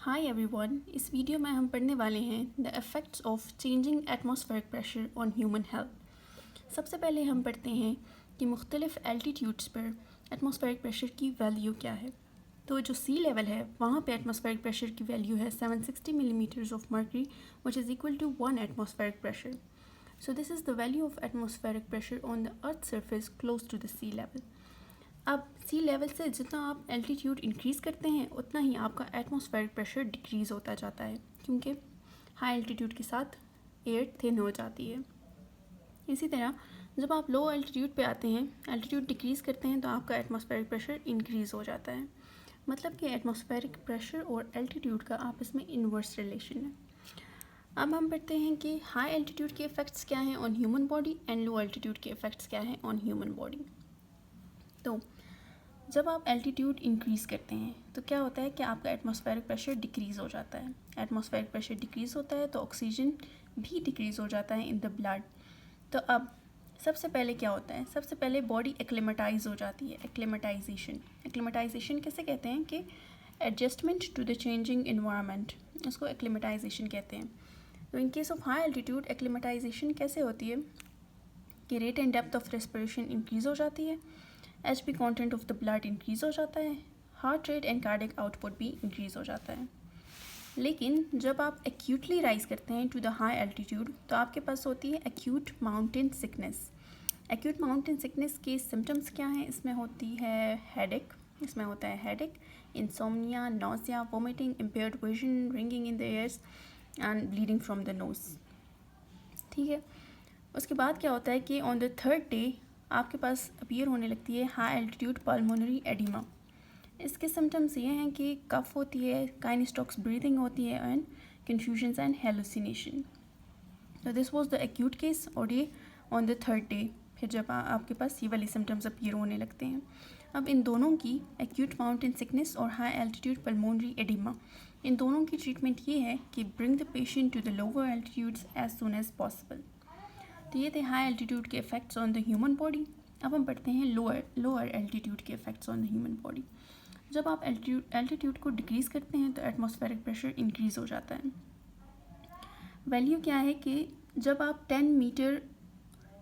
Hi everyone, इस video में हम पढ़ने वाले हैं the effects of changing atmospheric pressure on human health. सबसे पहले हम पढ़ते हैं कि मुख्तलिफ़ एल्टीट्यूड्स पर एटमॉस्फेरिक प्रेशर की वैल्यू क्या है। तो जो सी लेवल है वहाँ पे एटमॉस्फेरिक प्रेशर की वैल्यू है 760 millimetres of mercury which is equal to 1 atmospheric pressure. So this is the value of atmospheric pressure on the earth surface close to the sea level. अब सी लेवल से जितना आप altitude increase करते हैं उतना ही आपका atmospheric pressure decrease होता जाता है, क्योंकि हाई एल्टीट्यूड के साथ एयर थिन हो जाती है। इसी तरह जब आप लो एल्टीट्यूड पे आते हैं, एल्टीट्यूड डिक्रीज़ करते हैं, तो आपका एटमॉस्फेरिक प्रेशर इंक्रीज़ हो जाता है। मतलब कि एटमॉस्फेरिक प्रेशर और एल्टीट्यूड का आपस में इन्वर्स रिलेशन है। अब हम पढ़ते हैं कि हाई एल्टीट्यूड के इफ़ेक्ट्स क्या हैं on human body and low altitude के इफ़ेक्ट्स क्या हैं ऑन ह्यूमन बॉडी। तो जब आप एल्टीट्यूड इंक्रीज़ करते हैं तो क्या होता है कि आपका एटमॉस्फेरिक प्रेशर डिक्रीज़ हो जाता है। एटमॉस्फेरिक प्रेशर डिक्रीज़ होता है तो ऑक्सीजन भी डिक्रीज़ हो जाता है इन द ब्लड। तो अब सबसे पहले क्या होता है, सबसे पहले बॉडी एक्लेमेटाइज हो जाती है। एक्लेमेटाइजेशन कैसे कहते हैं कि adjustment to the changing environment, उसको एक्लेमेटाइजेशन कहते हैं। तो in case of high altitude acclimatization कैसे होती है कि rate and depth of respiration increase हो जाती है, HP content of the blood increase हो जाता है, heart rate and cardiac output भी इंक्रीज़ हो जाता है। लेकिन जब आप एक्यूटली राइज करते हैं टू द हाई एल्टीट्यूड तो आपके पास होती है acute mountain sickness. Acute mountain sickness के सिम्टम्स क्या हैं? इसमें होती है हेडेक, इसमें होता है headache, insomnia, nausea, vomiting, impaired vision, ringing in the years and bleeding from the nose. ठीक है, उसके बाद क्या होता है कि ऑन द थर्ड डे आपके पास अपीयर होने लगती है हाई एल्टीट्यूड पल्मोनरी एडिमा। इसके सिम्टम्स ये हैं कि कफ होती है, काइनेस्टॉक्स ब्रीदिंग होती है एंड कन्फ्यूजन्स एंड हेलुसिनेशन। तो this was the acute case और ये ऑन द थर्ड डे फिर जब आपके पास ये वाले सिम्टम्स अपीयर होने लगते हैं। अब इन दोनों की, एक्यूट माउंटेन सिकनेस और हाई एल्टीट्यूड पल्मोनरी एडिमा, इन दोनों की ट्रीटमेंट ये है कि bring the patient to the lower altitudes as soon as possible. तो ये थे हाई एल्टीट्यूड के effects on the human body. अब हम पढ़ते हैं लोअर एल्टीट्यूड के effects on the human body. जब आप एल्टीट्यूड को डिक्रीज़ करते हैं तो एटमॉस्फेरिक प्रेशर इंक्रीज़ हो जाता है। वैल्यू क्या है कि जब आप 10 मीटर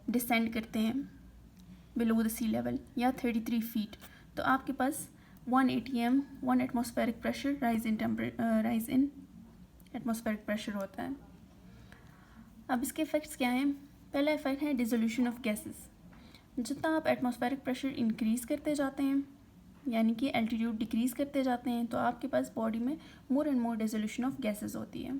डिसेंड करते हैं बिलो द सी लेवल या 33 फीट, तो आपके पास 1 ATM 1 atmospheric pressure rise in atmospheric pressure होता है। अब इसके इफ़ेक्ट्स क्या हैं? पहला इफ़ेक्ट है डिसोल्यूशन ऑफ गैसेस। जितना आप एटमॉस्फेरिक प्रेशर इंक्रीज़ करते जाते हैं, यानी कि एल्टीट्यूड डिक्रीज़ करते जाते हैं, तो आपके पास बॉडी में more and more dissolution of gases होती है।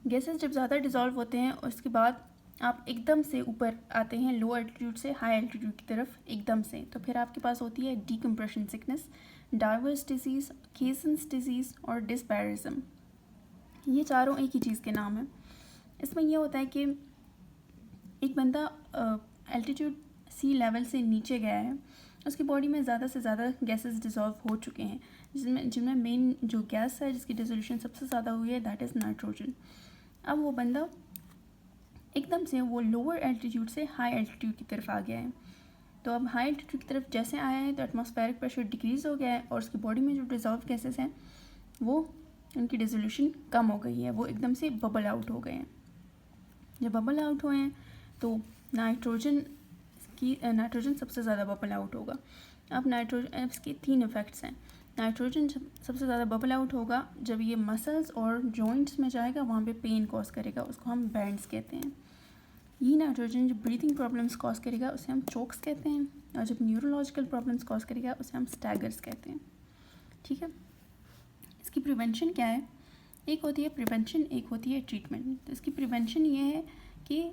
गैसेस जब ज़्यादा डिज़ोल्व होते हैं उसके बाद आप एकदम से ऊपर आते हैं लो एल्टीट्यूड से हाई एल्टीट्यूड की तरफ एकदम से, तो फिर आपके पास होती है decompression sickness, divers disease, caissons disease और डिस्पैरिज्म। ये चारों एक ही चीज़ के नाम हैं। इसमें यह होता है कि एक बंदा एल्टीट्यूड सी लेवल से नीचे गया है, उसकी बॉडी में ज़्यादा से ज़्यादा गैसेस डिज़ोल्व हो चुके हैं, जिनमें मेन जो गैस है जिसकी डिसोल्यूशन सबसे ज़्यादा हुई है दैट इज़ नाइट्रोजन। अब वो बंदा एकदम से वो लोअर एल्टीट्यूड से हाई एल्टीट्यूड की तरफ आ गया है। तो अब हाई एल्टीट्यूड की तरफ जैसे आया है तो एटमॉस्फेरिक प्रेशर डिक्रीज़ हो गया है और उसकी बॉडी में जो डिज़ोल्व गैसेस हैं वो उनकी डिसोल्यूशन कम हो गई है, वो एकदम से बबल आउट हो गए हैं। जब बबल आउट हुए हैं तो नाइट्रोजन सबसे ज़्यादा बबल आउट होगा। अब नाइट्रोजन, इसके 3 इफ़ेक्ट्स हैं। नाइट्रोजन सबसे ज़्यादा बबल आउट होगा जब ये मसल्स और जॉइंट्स में जाएगा, वहाँ पे पेन कॉज करेगा, उसको हम बैंड्स कहते हैं। ये नाइट्रोजन जब ब्रीथिंग प्रॉब्लम्स कॉज करेगा उसे हम चोक्स कहते हैं, और जब न्यूरोलॉजिकल प्रॉब्लम्स कॉज करेगा उसे हम स्टैगर्स कहते हैं। ठीक है, इसकी प्रिवेंशन क्या है? एक होती है प्रिवेंशन, एक होती है ट्रीटमेंट। तो इसकी प्रिवेंशन ये है कि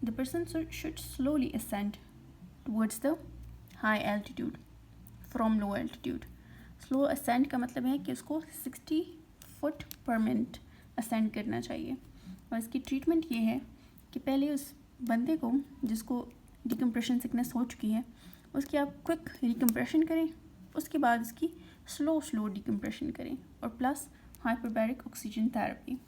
the person should slowly ascend towards the high altitude from low altitude. Slow ascend का मतलब है कि उसको 60 फुट पर मिनट असेंड करना चाहिए। और इसकी ट्रीटमेंट ये है कि पहले उस बंदे को जिसको डिकम्प्रेशन सिकनेस हो चुकी है उसकी आप क्विक रिकम्प्रेशन करें, उसके बाद इसकी स्लो डिकम्प्रेशन करें और प्लस हाइपरबैरिक ऑक्सीजन थेरेपी।